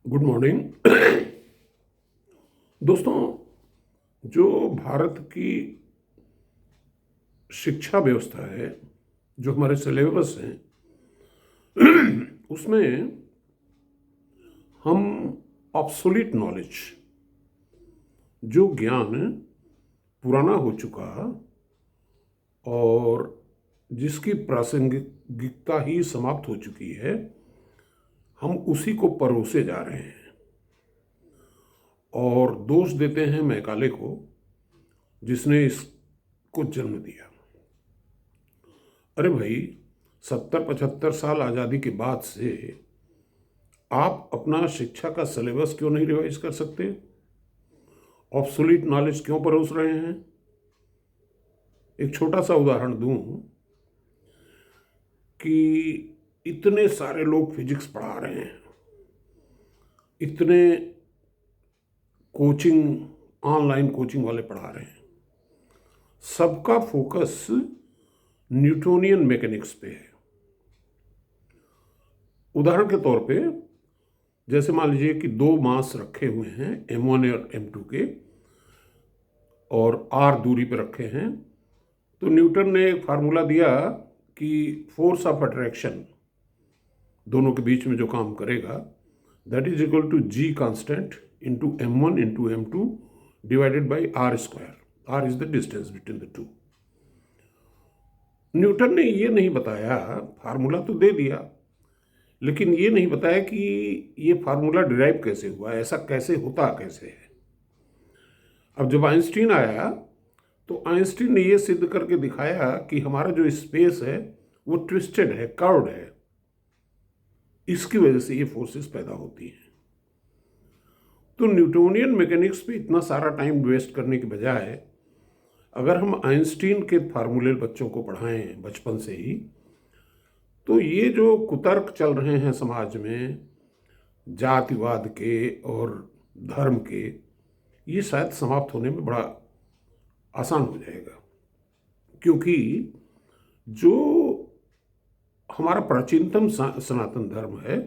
Good morning दोस्तों। जो भारत की शिक्षा व्यवस्था है, जो हमारे सिलेबस हैं, उसमें हम ऑब्सोलीट नॉलेज, जो ज्ञान पुराना हो चुका और जिसकी प्रासंगिकता ही समाप्त हो चुकी है, हम उसी को परोसे जा रहे हैं और दोष देते हैं मैकाले को, जिसने इसको जन्म दिया। अरे भाई, 70-75 साल आज़ादी के बाद से आप अपना शिक्षा का सिलेबस क्यों नहीं रिवाइज कर सकते? ऑब्सोलीट नॉलेज क्यों परोस रहे हैं? एक छोटा सा उदाहरण दूं कि इतने सारे लोग फिजिक्स पढ़ा रहे हैं, इतने कोचिंग, ऑनलाइन कोचिंग वाले पढ़ा रहे हैं, सबका फोकस न्यूटोनियन मैकेनिक्स पे है। उदाहरण के तौर पे, जैसे मान लीजिए कि दो मास रखे हुए हैं M1 और M2 के, और R दूरी पे रखे हैं, तो न्यूटन ने एक फार्मूला दिया कि फोर्स ऑफ अट्रैक्शन दोनों के बीच में जो काम करेगा, that is equal to G constant into M1 into M2 divided by R²। R is the distance between the two. Newton ने ये नहीं बताया, फार्मूला तो दे दिया, लेकिन ये नहीं बताया कि ये फार्मूला डिराइव कैसे हुआ, ऐसा कैसे होता कैसे है। अब जब आइंस्टीन आया तो आइंस्टीन ने ये सिद्ध करके दिखाया कि हमारा जो स्पेस है वो ट्विस्टेड है, कर्व्ड है, इसकी वजह से ये फोर्सेस पैदा होती हैं। तो न्यूटोनियन मैकेनिक्स पे इतना सारा टाइम वेस्ट करने के बजाय अगर हम आइंस्टीन के फार्मूले बच्चों को पढ़ाएं बचपन से ही, तो ये जो कुतर्क चल रहे हैं समाज में जातिवाद के और धर्म के, ये शायद समाप्त होने में बड़ा आसान हो जाएगा। क्योंकि जो हमारा प्राचीनतम सनातन धर्म है,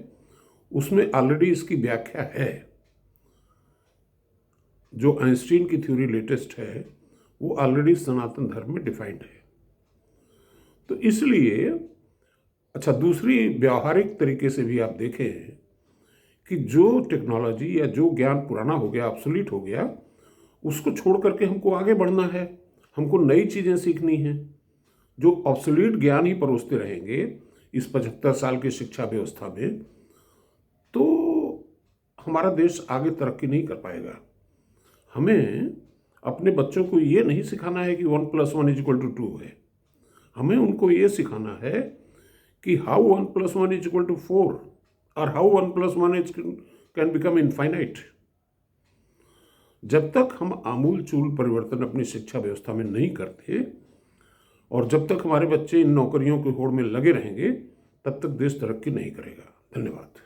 उसमें ऑलरेडी इसकी व्याख्या है। जो आइंस्टीन की थ्योरी लेटेस्ट है, वो ऑलरेडी सनातन धर्म में डिफाइंड है। तो इसलिए अच्छा, दूसरी व्यावहारिक तरीके से भी आप देखें कि जो टेक्नोलॉजी या जो ज्ञान पुराना हो गया, ऑब्सोलीट हो गया, उसको छोड़ करके हमको आगे बढ़ना है, हमको नई चीज़ें सीखनी हैं। जो ऑब्सोलीट ज्ञान ही परोसते रहेंगे इस 75 साल की शिक्षा व्यवस्था में, तो हमारा देश आगे तरक्की नहीं कर पाएगा। हमें अपने बच्चों को ये नहीं सिखाना है कि 1+1=2 है। हमें उनको ये सिखाना है कि हाउ 1+1=4 और हाउ 1+1 कैन बिकम इनफाइनाइट। जब तक हम आमूल-चूल परिवर्तन अपनी शिक्षा व्यवस्था में नहीं करते और जब तक हमारे बच्चे इन नौकरियों की होड़ में लगे रहेंगे, तब तक देश तरक्की नहीं करेगा। धन्यवाद।